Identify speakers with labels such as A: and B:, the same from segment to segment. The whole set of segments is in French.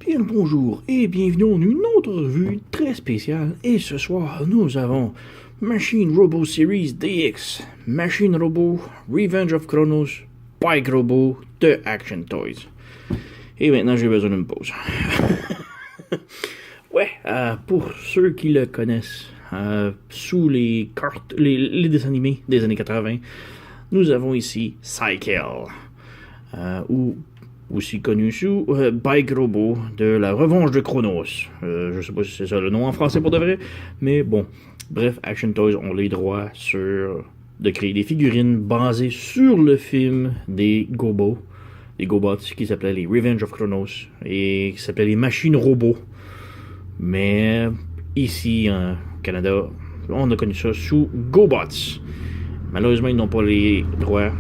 A: Bien le bonjour et bienvenue à une autre revue très spéciale. Et ce soir, nous avons Machine Robo Series DX, Machine Robo, Revenge of Chronos, Bike Robo de Action Toys. Et maintenant, j'ai besoin d'une pause. Pour ceux qui le connaissent, sous les cartes, les dessins animés des années 80, nous avons ici Cycle, ou aussi connu sous Bike Robo de la Revanche de Chronos. Je sais pas si c'est ça le nom en français pour de vrai, mais bon. Bref, Action Toys ont les droits de créer des figurines basées sur le film des Gobots, qui s'appelaient les Revenge of Chronos et qui s'appelaient les Machines Robots. Mais ici, en Canada, on a connu ça sous GoBots. Malheureusement, ils n'ont pas les droits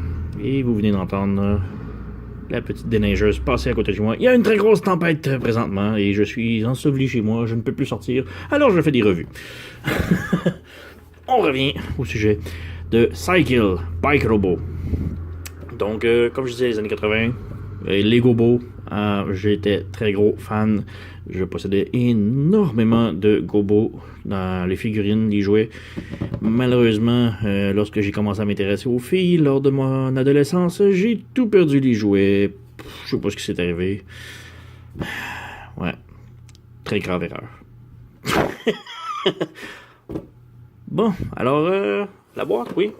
A: et vous venez d'entendre la petite déneigeuse passer à côté de moi. Il y a une très grosse tempête présentement et je suis enseveli chez moi, je ne peux plus sortir, alors je fais des revues. On revient au sujet de Cycle, Bike Robo. Donc, comme je disais, les années 80, les Gobots, j'étais très gros fan. Je possédais énormément de Gobots dans les figurines, les jouets. Malheureusement, lorsque j'ai commencé à m'intéresser aux filles lors de mon adolescence, j'ai tout perdu les jouets. Je sais pas ce qui s'est arrivé. Ouais, très grave erreur. Bon, alors, la boîte, oui.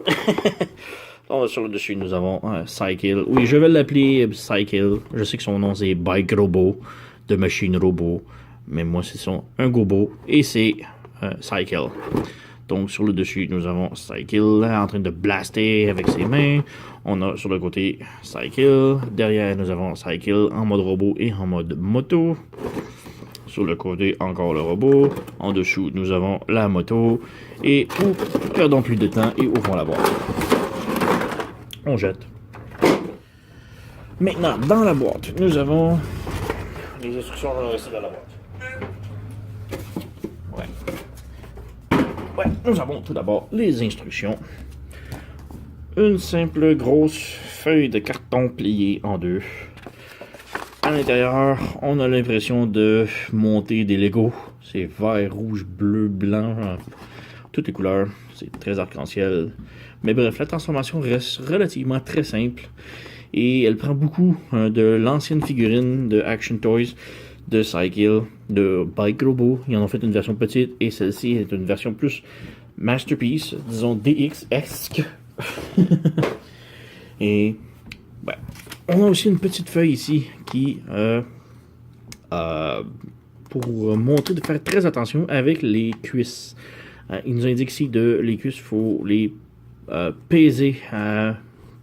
A: Alors, sur le dessus, nous avons Cycle. Oui, je vais l'appeler Cycle. Je sais que son nom, c'est Bike Robo, de Machine Robo. Mais moi, c'est un Gobo. Et c'est Cycle. Donc, sur le dessus, nous avons Cycle en train de blaster avec ses mains. On a sur le côté Cycle. Derrière, nous avons Cycle en mode robot et en mode moto. Sur le côté, encore le robot. En dessous, nous avons la moto. Et perdons plus de temps et ouvrons la boîte. On jette. Maintenant, dans la boîte, nous avons les instructions dans le reste de la boîte. Ouais, nous avons tout d'abord les instructions. Une simple grosse feuille de carton pliée en deux. À l'intérieur, on a l'impression de monter des Legos. C'est vert, rouge, bleu, blanc, toutes les couleurs. C'est très arc-en-ciel. Mais bref, la transformation reste relativement très simple. Et elle prend beaucoup de l'ancienne figurine de Action Toys, de Cycle, de Bike Robo. Ils en ont fait une version petite et celle-ci est une version plus masterpiece, disons DX-esque. Et on a aussi une petite feuille ici qui, pour montrer de faire très attention avec les cuisses. Il nous indique ici que les cuisses, il faut les peser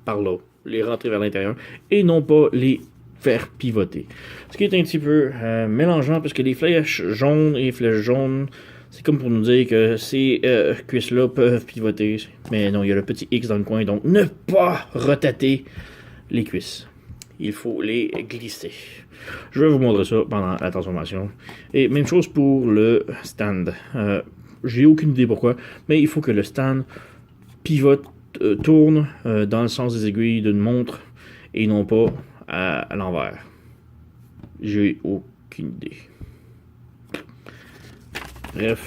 A: par là, les rentrer vers l'intérieur et non pas les faire pivoter. Ce qui est un petit peu mélangeant parce que les flèches jaunes et flèches jaunes, c'est comme pour nous dire que ces cuisses-là peuvent pivoter. Mais non, il y a le petit X dans le coin, donc ne pas rotater les cuisses. Il faut les glisser. Je vais vous montrer ça pendant la transformation. Et même chose pour le stand. J'ai aucune idée pourquoi, mais il faut que le stand pivote, tourne dans le sens des aiguilles d'une montre et non pas à l'envers. J'ai aucune idée. Bref,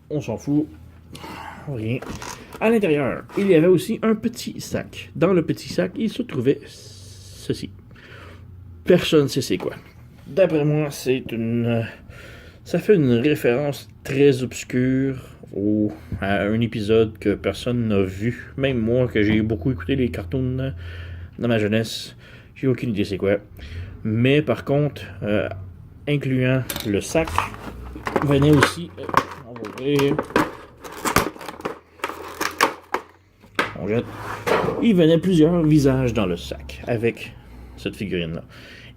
A: on s'en fout. Rien. À l'intérieur, il y avait aussi un petit sac. Dans le petit sac, il se trouvait ceci. Personne ne sait c'est quoi. D'après moi, ça fait une référence très obscure à un épisode que personne n'a vu. Même moi, que j'ai beaucoup écouté les cartoons dans ma jeunesse, j'ai aucune idée c'est quoi. Mais par contre, incluant le sac, venait aussi... on va ouvrir. On jette. Il venait plusieurs visages dans le sac avec cette figurine-là.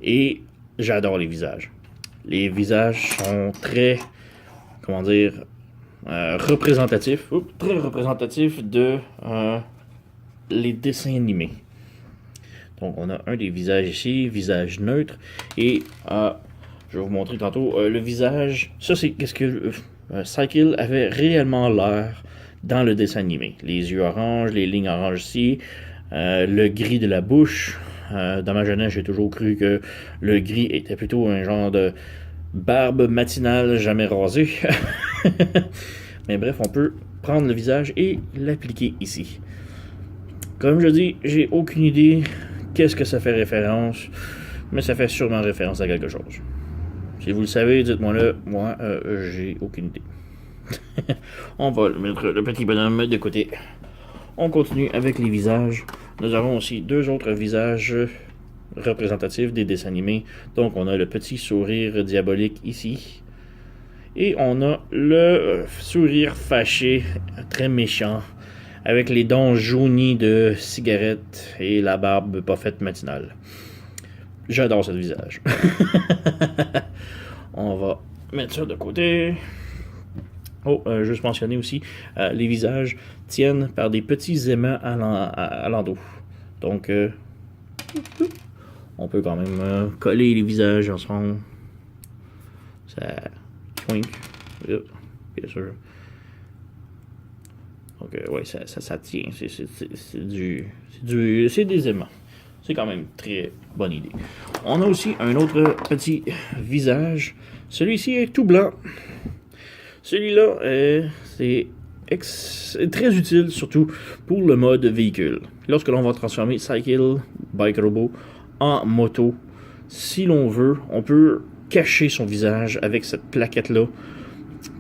A: Et j'adore les visages. Les visages sont très, représentatifs. Très représentatifs de les dessins animés. Donc on a un des visages ici, visage neutre. Et je vais vous montrer tantôt le visage. Ça c'est qu'est-ce que Cycle avait réellement l'air dans le dessin animé. Les yeux orange, les lignes oranges ici, le gris de la bouche. Dans ma jeunesse, j'ai toujours cru que le gris était plutôt un genre de barbe matinale jamais rasée. Mais bref, on peut prendre le visage et l'appliquer ici. Comme je dis, j'ai aucune idée qu'est-ce que ça fait référence, mais ça fait sûrement référence à quelque chose. Si vous le savez, dites-moi-le. Moi, j'ai aucune idée. On va mettre le petit bonhomme de côté. On continue avec les visages. Nous avons aussi deux autres visages représentatifs des dessins animés. Donc, on a le petit sourire diabolique ici. Et on a le sourire fâché, très méchant, avec les dents jaunies de cigarette et la barbe pas faite matinale. J'adore ce visage. On va mettre ça de côté. Oh, juste mentionner aussi, les visages tiennent par des petits aimants à l'endos. Donc, on peut quand même coller les visages ensemble. Ça twink. Bien sûr. Donc, ouais, ça tient. C'est des aimants. C'est quand même très bonne idée. On a aussi un autre petit visage. Celui-ci est tout blanc. Celui-là, c'est très utile, surtout pour le mode véhicule. Lorsque l'on va transformer Cycle, Bike Robot en moto, si l'on veut, on peut cacher son visage avec cette plaquette-là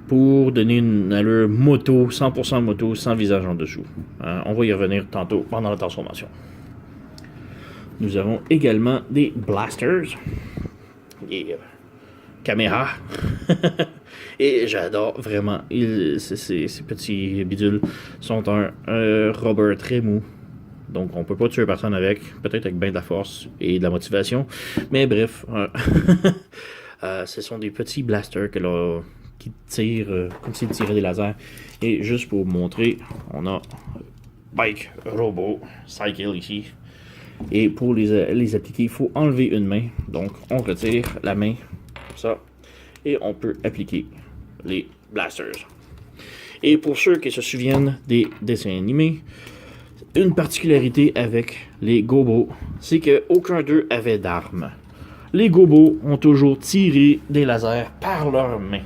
A: pour donner une allure moto, 100% moto, sans visage en dessous. On va y revenir tantôt pendant la transformation. Nous avons également des blasters. Et caméras. Et j'adore vraiment. Ces petits bidules sont un rubber très mou. Donc on peut pas tuer personne avec. Peut-être avec bien de la force et de la motivation. Mais bref. Ce sont des petits blasters qui tirent comme s'ils tiraient des lasers. Et juste pour vous montrer, on a Bike Robot Cycle ici. Et pour les appliquer, il faut enlever une main. Donc on retire la main. Ça. Et on peut appliquer les blasters. Et pour ceux qui se souviennent des dessins animés, une particularité avec les Gobos, c'est qu'aucun d'eux avait d'armes. Les Gobos ont toujours tiré des lasers par leurs mains.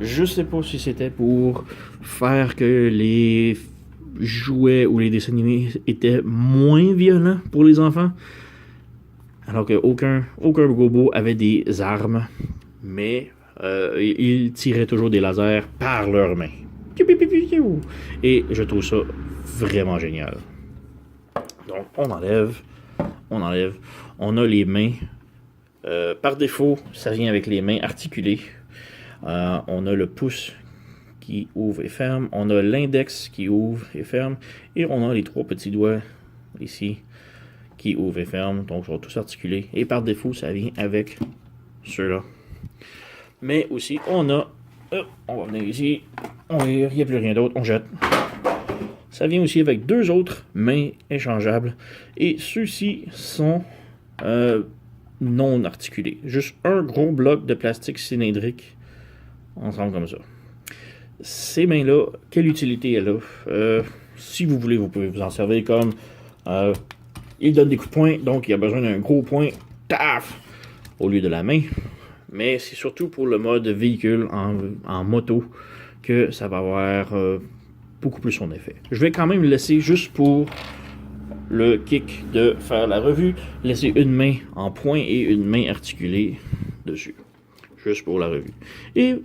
A: Je sais pas si c'était pour faire que les jouets ou les dessins animés étaient moins violents pour les enfants. Alors qu'aucun Gobo avait des armes, mais ils tiraient toujours des lasers par leurs mains. Et je trouve ça vraiment génial. Donc on enlève. On a les mains. Par défaut, ça vient avec les mains articulées. On a le pouce qui ouvre et ferme. On a l'index qui ouvre et ferme. Et on a les trois petits doigts ici qui ouvre et ferme, donc ils sont tous articulés. Et par défaut, ça vient avec ceux-là. Mais aussi, on a... on va venir ici. Il n'y a plus rien d'autre, on jette. Ça vient aussi avec deux autres mains échangeables. Et ceux-ci sont non articulés. Juste un gros bloc de plastique cylindrique ensemble comme ça. Ces mains-là, quelle utilité elle a? Si vous voulez, vous pouvez vous en servir comme... il donne des coups de poing, donc il a besoin d'un gros poing, taf, au lieu de la main. Mais c'est surtout pour le mode véhicule en moto que ça va avoir beaucoup plus son effet. Je vais quand même laisser juste pour le kick de faire la revue, laisser une main en poing et une main articulée dessus. Juste pour la revue. Et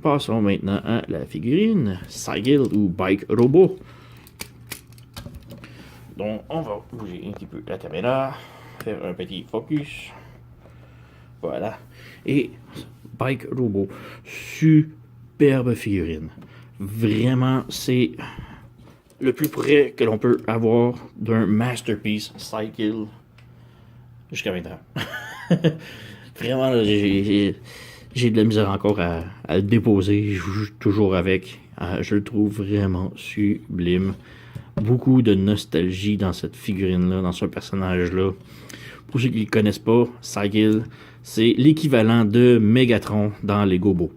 A: passons maintenant à la figurine Cycle ou Bike Robot. Donc, on va bouger un petit peu la caméra, faire un petit focus. Voilà. Et Bike Robot, superbe figurine. Vraiment, c'est le plus près que l'on peut avoir d'un masterpiece Cycle jusqu'à maintenant. Vraiment, là, j'ai de la misère encore à le déposer. Je joue toujours avec. Je le trouve vraiment sublime. Beaucoup de nostalgie dans cette figurine-là, dans ce personnage-là. Pour ceux qui ne le connaissent pas, Cycle, c'est l'équivalent de Megatron dans les Gobos.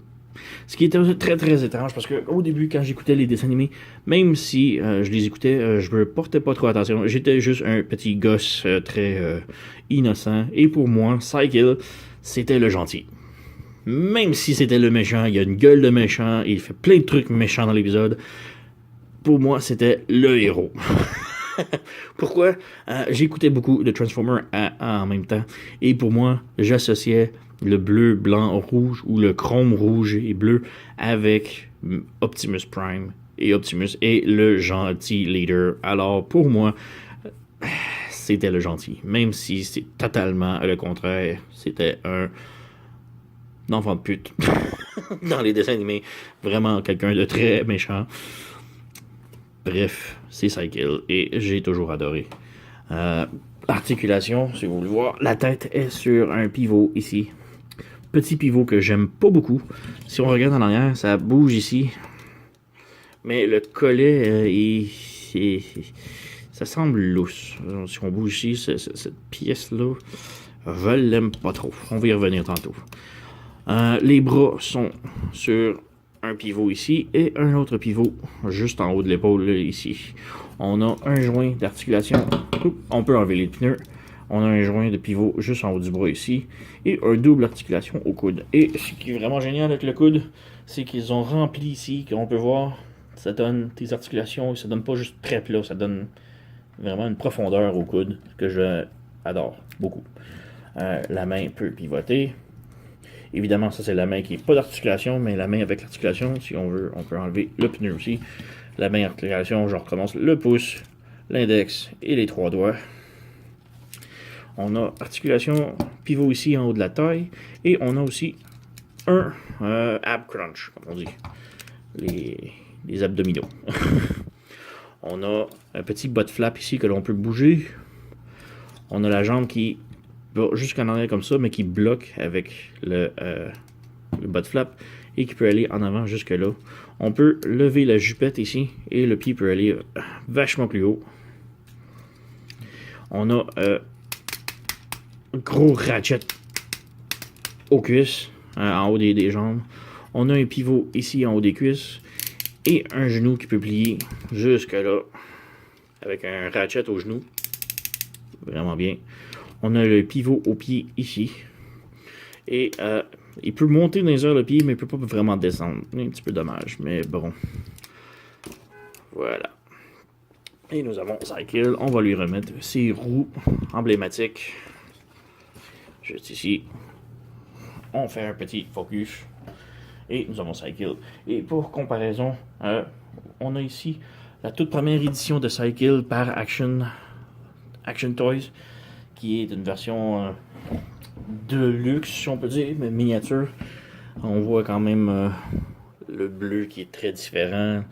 A: Ce qui était très très étrange parce qu'au début, quand j'écoutais les dessins animés, même si je les écoutais, je me portais pas trop attention. J'étais juste un petit gosse très innocent. Et pour moi, Cycle, c'était le gentil. Même si c'était le méchant, il a une gueule de méchant, il fait plein de trucs méchants dans l'épisode. Pour moi, c'était le héros. Pourquoi? J'écoutais beaucoup de Transformers en même temps. Et pour moi, j'associais le bleu, blanc, rouge ou le chrome rouge et bleu avec Optimus Prime. Et Optimus est le gentil leader. Alors pour moi, c'était le gentil. Même si c'est totalement le contraire. C'était un enfant de pute. Dans les dessins animés. Vraiment quelqu'un de très méchant. Bref, c'est Cykill et j'ai toujours adoré. Articulation, si vous voulez voir, la tête est sur un pivot ici. Petit pivot que j'aime pas beaucoup. Si on regarde en arrière, ça bouge ici. Mais le collet, ça semble lousse. Si on bouge ici, cette pièce-là, je l'aime pas trop. On va y revenir tantôt. Les bras sont sur un pivot ici et un autre pivot juste en haut de l'épaule ici. On a un joint d'articulation. On peut enlever les pneus. On a un joint de pivot juste en haut du bras ici et un double articulation au coude. Et ce qui est vraiment génial avec le coude, c'est qu'ils ont rempli ici, qu'on peut voir, ça donne des articulations, ça donne pas juste très plat, ça donne vraiment une profondeur au coude que j'adore beaucoup. La main peut pivoter. Évidemment, ça c'est la main qui n'est pas d'articulation, mais la main avec l'articulation, si on veut, on peut enlever le pneu aussi. La main articulation, je recommence le pouce, l'index et les 3 doigts. On a articulation pivot ici en haut de la taille. Et on a aussi un ab crunch, comme on dit. Les abdominaux. On a un petit butt flap ici que l'on peut bouger. On a la jambe qui va jusqu'en arrière comme ça, mais qui bloque avec le butt flap et qui peut aller en avant jusque là. On peut lever la jupette ici et le pied peut aller vachement plus haut. On a un gros ratchet aux cuisses, en haut des jambes. On a un pivot ici en haut des cuisses et un genou qui peut plier jusque là avec un ratchet au genou. Vraiment bien. On a le pivot au pied ici. Et il peut monter dans les airs le pied, mais il peut pas vraiment descendre. Un petit peu dommage, mais bon. Voilà. Et nous avons Cykill. On va lui remettre ses roues emblématiques. Juste ici. On fait un petit focus. Et nous avons Cykill. Et pour comparaison, on a ici la toute première édition de Cykill par Action Toys, qui est une version de luxe, si on peut dire, mais miniature. On voit quand même le bleu qui est très différent,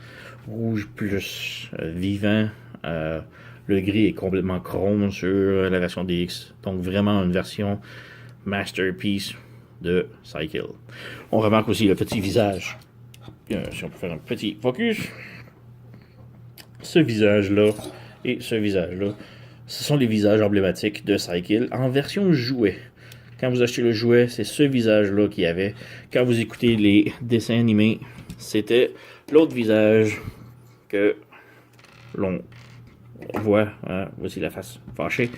A: rouge plus vivant. Le gris est complètement chrome sur la version DX. Donc vraiment une version masterpiece de Cykill. On remarque aussi le petit visage. Si on peut faire un petit focus. Ce visage-là et ce visage-là, ce sont les visages emblématiques de Cykill en version jouet. Quand vous achetez le jouet, c'est ce visage-là qu'il y avait. Quand vous écoutez les dessins animés, c'était l'autre visage que l'on voit. Voici la face fâchée.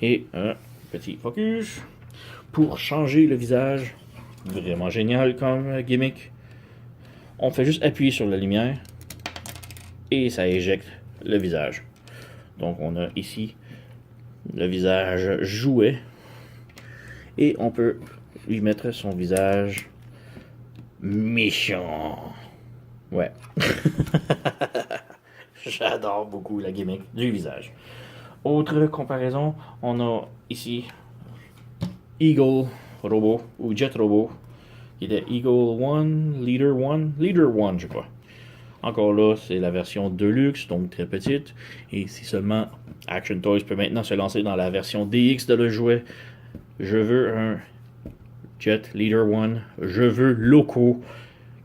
A: Et un petit focus pour changer le visage. Vraiment génial comme gimmick. On fait juste appuyer sur la lumière et ça éjecte le visage. Donc on a ici le visage jouet et on peut lui mettre son visage méchant. Ouais. J'adore beaucoup la gimmick du visage. Autre comparaison, on a ici Eagle Robot ou Jet Robot qui était Eagle 1, Leader 1 je crois. Encore là, c'est la version Deluxe, donc très petite. Et si seulement Action Toys peut maintenant se lancer dans la version DX de le jouet. Je veux un Jet Leader 1. Je veux Loco,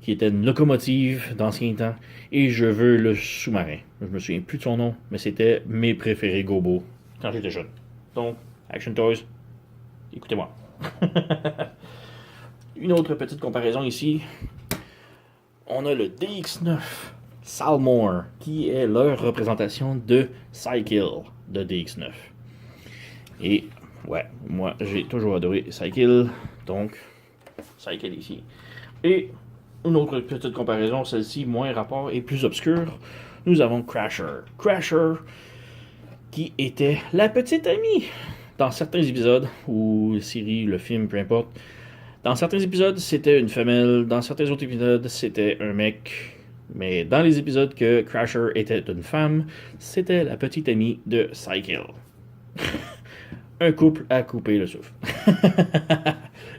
A: qui était une locomotive d'ancien temps. Et je veux le sous-marin. Je me souviens plus de son nom, mais c'était mes préférés Gobo quand j'étais jeune. Donc, Action Toys, écoutez-moi. Une autre petite comparaison ici. On a le DX9 Salmore, qui est leur représentation de Cykill de DX9. Et ouais, moi j'ai toujours adoré Cykill, donc Cycle ici. Et une autre petite comparaison, celle-ci moins rapport et plus obscure, nous avons Crasher. Crasher, qui était la petite amie dans certains épisodes, ou la série, le film, peu importe. Dans certains épisodes, c'était une femelle, dans certains autres épisodes, c'était un mec. Mais dans les épisodes que Crasher était une femme, c'était la petite amie de Cycle. Un couple à couper le souffle.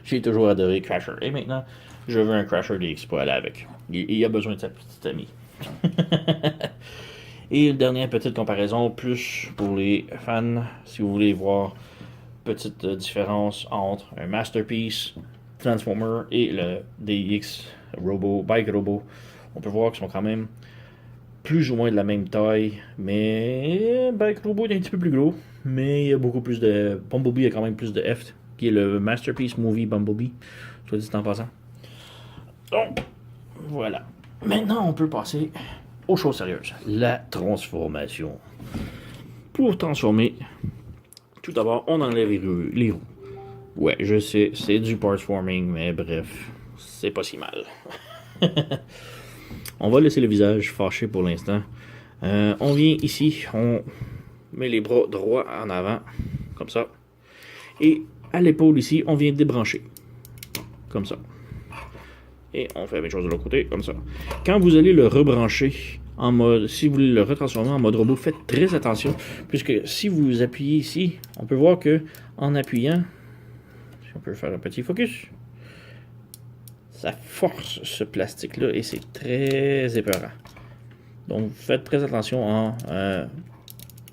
A: J'ai toujours adoré Crasher. Et maintenant, je veux un Crasher DX pour aller avec. Il a besoin de sa petite amie. Et une dernière petite comparaison, plus pour les fans, si vous voulez voir petite différence entre un Masterpiece Transformer et le DX Robo, Bike Robo. On peut voir qu'ils sont quand même plus ou moins de la même taille, mais Bike Robo est un petit peu plus gros, mais il y a beaucoup plus de... Bumblebee a quand même plus de heft, qui est le Masterpiece Movie Bumblebee, soit dit en passant. Donc, voilà. Maintenant, on peut passer aux choses sérieuses. La transformation. Pour transformer, tout d'abord, on enlève les roues. Ouais, je sais, c'est du parts forming, mais bref, c'est pas si mal. On va laisser le visage fâché pour l'instant. On vient ici, on met les bras droits en avant, comme ça. Et à l'épaule ici, on vient débrancher, comme ça. Et on fait la même chose de l'autre côté, comme ça. Quand vous allez le rebrancher en mode, si vous voulez le retransformer en mode robot, faites très attention, puisque si vous appuyez ici, on peut voir que en appuyant, si on peut faire un petit focus, ça force ce plastique-là et c'est très épeurant. Donc faites très attention en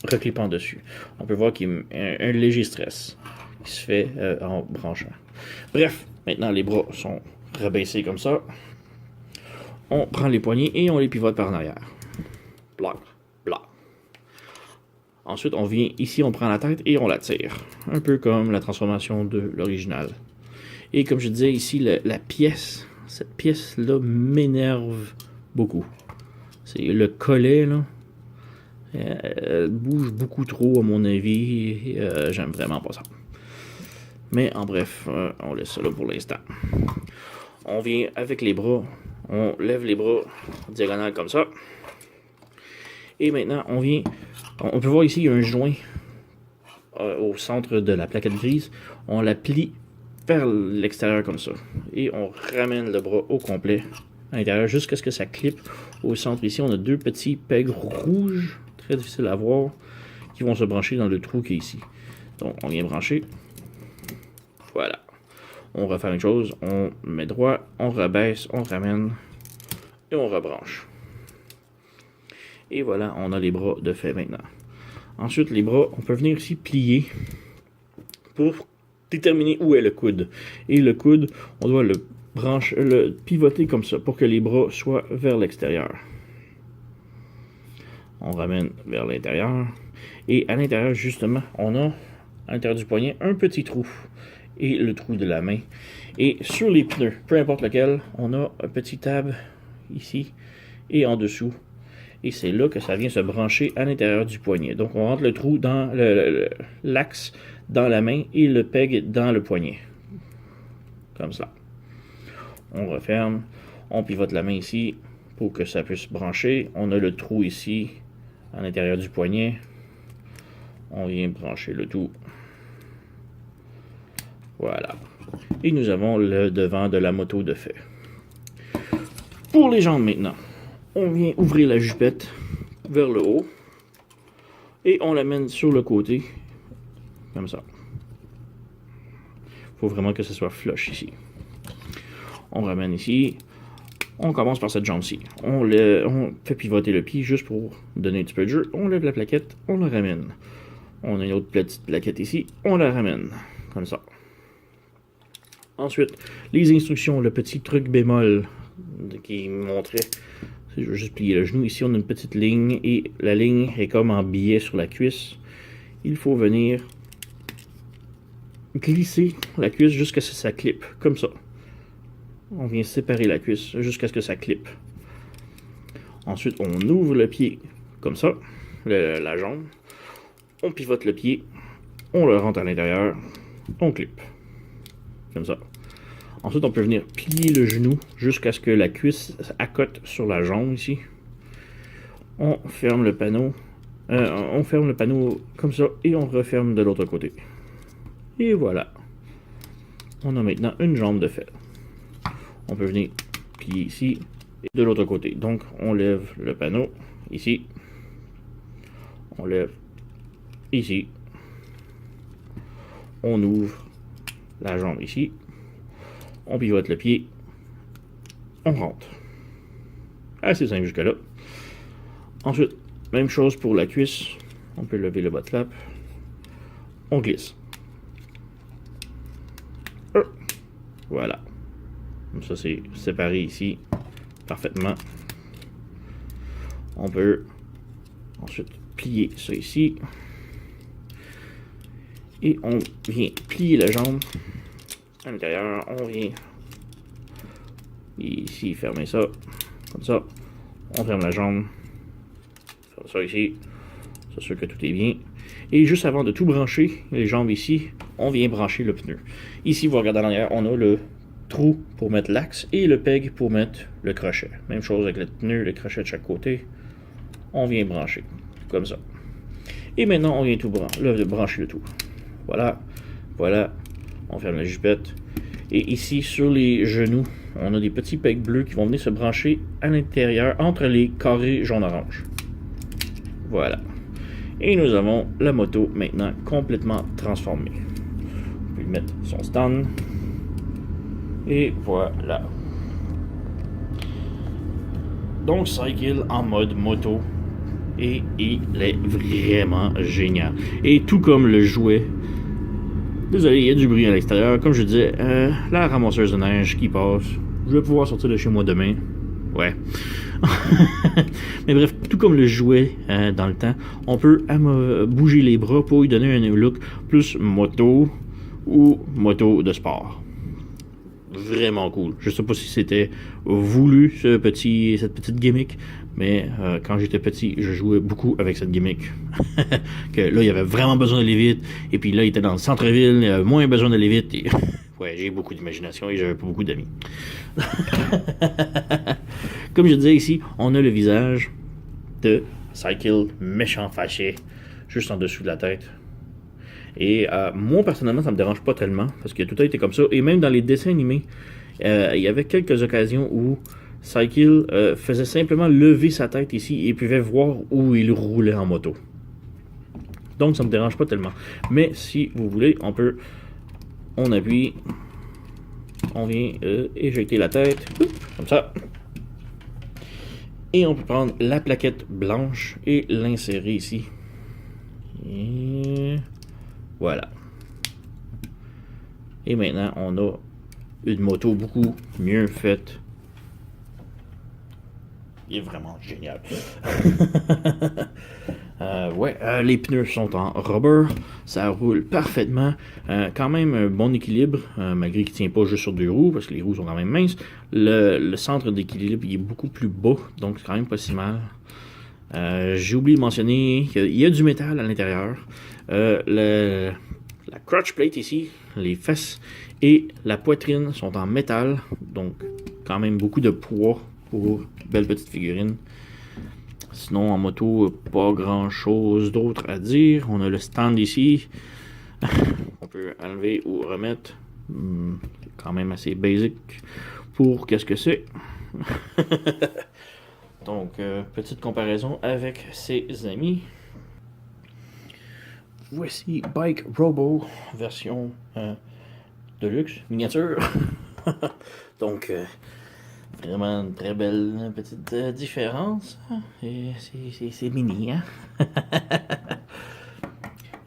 A: reclippant dessus. On peut voir qu'il y a un léger stress qui se fait en branchant. Bref, maintenant les bras sont rabaissés comme ça. On prend les poignets et on les pivote par en arrière. Bloc, bloc. Ensuite, on vient ici, on prend la tête et on la tire. Un peu comme la transformation de l'original. Et comme je disais ici, la pièce, cette pièce-là m'énerve beaucoup. C'est le collet, là. Elle bouge beaucoup trop, à mon avis. J'aime vraiment pas ça. Mais en bref, on laisse ça là pour l'instant. On vient avec les bras. On lève les bras diagonal comme ça. Et maintenant, on vient... On peut voir ici, il y a un joint au centre de la plaquette grise. On la plie vers l'extérieur comme ça. Et on ramène le bras au complet à l'intérieur jusqu'à ce que ça clippe au centre. Ici, on a deux petits pegs rouges, très difficiles à voir, qui vont se brancher dans le trou qui est ici. Donc, on vient brancher. Voilà. On va faire une chose, on met droit, on rabaisse, on ramène et on rebranche. Et voilà, on a les bras de fait maintenant. Ensuite, les bras, on peut venir ici plier pour déterminer où est le coude. Et le coude, on doit le pivoter comme ça pour que les bras soient vers l'extérieur. On ramène vers l'intérieur. Et à l'intérieur, justement, on a, à l'intérieur du poignet, un petit trou. Et le trou de la main. Et sur les pneus, peu importe lequel, on a un petit tab ici et en dessous. Et c'est là que ça vient se brancher à l'intérieur du poignet. Donc on rentre le trou dans l'axe dans la main et le peg dans le poignet. Comme ça. On referme. On pivote la main ici pour que ça puisse brancher. On a le trou ici à l'intérieur du poignet. On vient brancher le tout. Voilà. Et nous avons le devant de la moto de fait. Pour les jambes maintenant, on vient ouvrir la jupette vers le haut et on l'amène sur le côté, comme ça. Il faut vraiment que ce soit flush ici. On ramène ici. On commence par cette jambe-ci. On fait pivoter le pied juste pour donner un petit peu de jeu. On lève la plaquette, on la ramène. On a une autre petite plaquette ici, on la ramène, comme ça. Ensuite, les instructions, le petit truc bémol qui montrait, je vais juste plier le genou. Ici, on a une petite ligne et la ligne est comme en biais sur la cuisse. Il faut venir glisser la cuisse jusqu'à ce que ça clippe, comme ça. On vient séparer la cuisse jusqu'à ce que ça clippe. Ensuite, on ouvre le pied comme ça, la jambe. On pivote le pied, on le rentre à l'intérieur, on clippe. Comme ça. Ensuite, on peut venir plier le genou jusqu'à ce que la cuisse accote sur la jambe ici. On ferme le panneau. On ferme le panneau comme ça et on referme de l'autre côté. Et voilà. On a maintenant une jambe de fait. On peut venir plier ici et de l'autre côté. Donc, on lève le panneau ici. On lève ici. On ouvre la jambe ici. On pivote le pied. On rentre. Assez simple jusque là. Ensuite, même chose pour la cuisse. On peut lever le bas de flap. On glisse. Voilà. Comme ça, c'est séparé ici parfaitement. On peut ensuite plier ça ici. Et on vient plier la jambe à l'intérieur. On vient ici fermer ça. Comme ça. On ferme la jambe. Ferme ça ici. C'est sûr que tout est bien. Et juste avant de tout brancher, les jambes ici, on vient brancher le pneu. Ici, vous regardez en arrière, on a le trou pour mettre l'axe et le peg pour mettre le crochet. Même chose avec le pneu, le crochet de chaque côté. On vient brancher, comme ça. Et maintenant, on vient tout brancher le tout. Voilà, voilà. On ferme la jupette. Et ici, sur les genoux, on a des petits pegs bleus qui vont venir se brancher à l'intérieur, entre les carrés jaune-orange. Voilà. Et nous avons la moto maintenant complètement transformée. On peut lui mettre son stand. Et voilà. Donc Cycle en mode moto. Et il est vraiment génial. Et tout comme le jouet. Désolé, il y a du bruit à l'extérieur. Comme je disais, la ramasseuse de neige qui passe. Je vais pouvoir sortir de chez moi demain. Ouais. Mais bref, tout comme le jouet dans le temps, on peut bouger les bras pour lui donner un look plus moto ou moto de sport. Vraiment cool. Je sais pas si c'était voulu cette petite gimmick, mais quand j'étais petit, je jouais beaucoup avec cette gimmick. Que là, il y avait vraiment besoin d'aller vite, et puis là, il était dans le centre-ville, il y avait moins besoin d'aller vite. Et... ouais, j'ai beaucoup d'imagination et j'avais pas beaucoup d'amis. Comme je disais ici, on a le visage de Cycle méchant fâché juste en dessous de la tête. Et moi, personnellement, ça me dérange pas tellement parce que tout a été comme ça. Et même dans les dessins animés, il y avait quelques occasions où Cycle faisait simplement lever sa tête ici et pouvait voir où il roulait en moto. Donc, ça me dérange pas tellement. Mais si vous voulez, on appuie, on vient éjecter la tête, comme ça. Et on peut prendre la plaquette blanche et l'insérer ici. Et voilà. Et maintenant, on a une moto beaucoup mieux faite. Il est vraiment génial. Les pneus sont en rubber. Ça roule parfaitement. Quand même un bon équilibre, malgré qu'il ne tient pas juste sur deux roues, parce que les roues sont quand même minces. Le centre d'équilibre il est beaucoup plus bas, donc c'est quand même pas si mal. J'ai oublié de mentionner qu'il y a du métal à l'intérieur. La crotch plate ici, les fesses et la poitrine sont en métal, donc quand même beaucoup de poids pour belle petite figurine. Sinon en moto, pas grand chose d'autre à dire. On a le stand ici. On peut enlever ou remettre. Quand même assez basic pour qu'est-ce que c'est. Donc petite comparaison avec ses amis. Voici Bike Robo version de luxe, miniature. Donc vraiment une très belle petite différence. Et c'est mini, hein?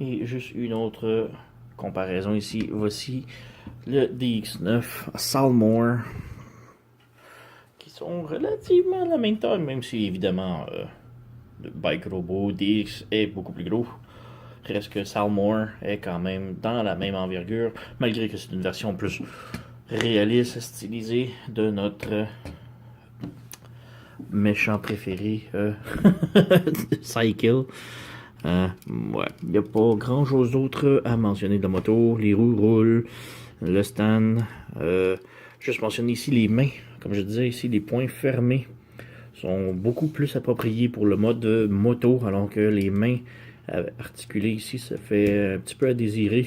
A: Et juste une autre comparaison ici. Voici le DX9 Salmore. Qui sont relativement la même taille, même si évidemment le Bike Robo DX est beaucoup plus gros. Reste que Salmore est quand même dans la même envergure, malgré que c'est une version plus réaliste, stylisé de notre méchant préféré Cycle. Ouais, il n'y a pas grand chose d'autre à mentionner de la moto. Les roues roulent, le stand, Juste mentionner ici les mains. Comme je disais ici, les poings fermés sont beaucoup plus appropriés pour le mode moto, alors que les mains articulées ici, ça fait un petit peu à désirer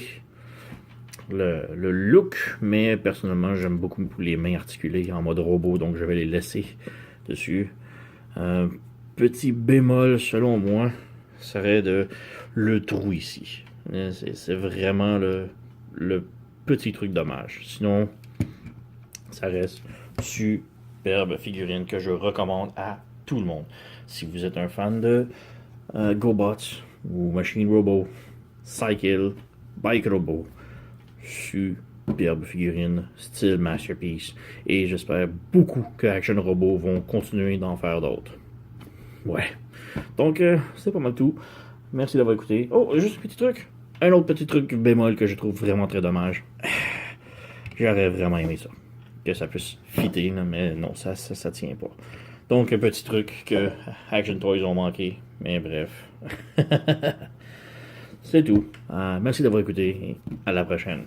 A: le look, mais personnellement, j'aime beaucoup les mains articulées en mode robot, donc je vais les laisser dessus. Petit bémol, selon moi, serait le trou ici. C'est vraiment le petit truc dommage. Sinon, ça reste superbe figurine que je recommande à tout le monde. Si vous êtes un fan de GoBots ou Machine Robot, Cycle, Bike Robot, superbe figurine, style masterpiece. Et j'espère beaucoup que Action Robot vont continuer d'en faire d'autres. Ouais. Donc, c'est pas mal tout. Merci d'avoir écouté. Oh, juste un petit truc. Un autre petit truc bémol que je trouve vraiment très dommage. J'aurais vraiment aimé ça. Que ça puisse fitter, mais non, ça tient pas. Donc, un petit truc que Action Toys ont manqué. Mais bref. C'est tout. Merci d'avoir écouté et à la prochaine.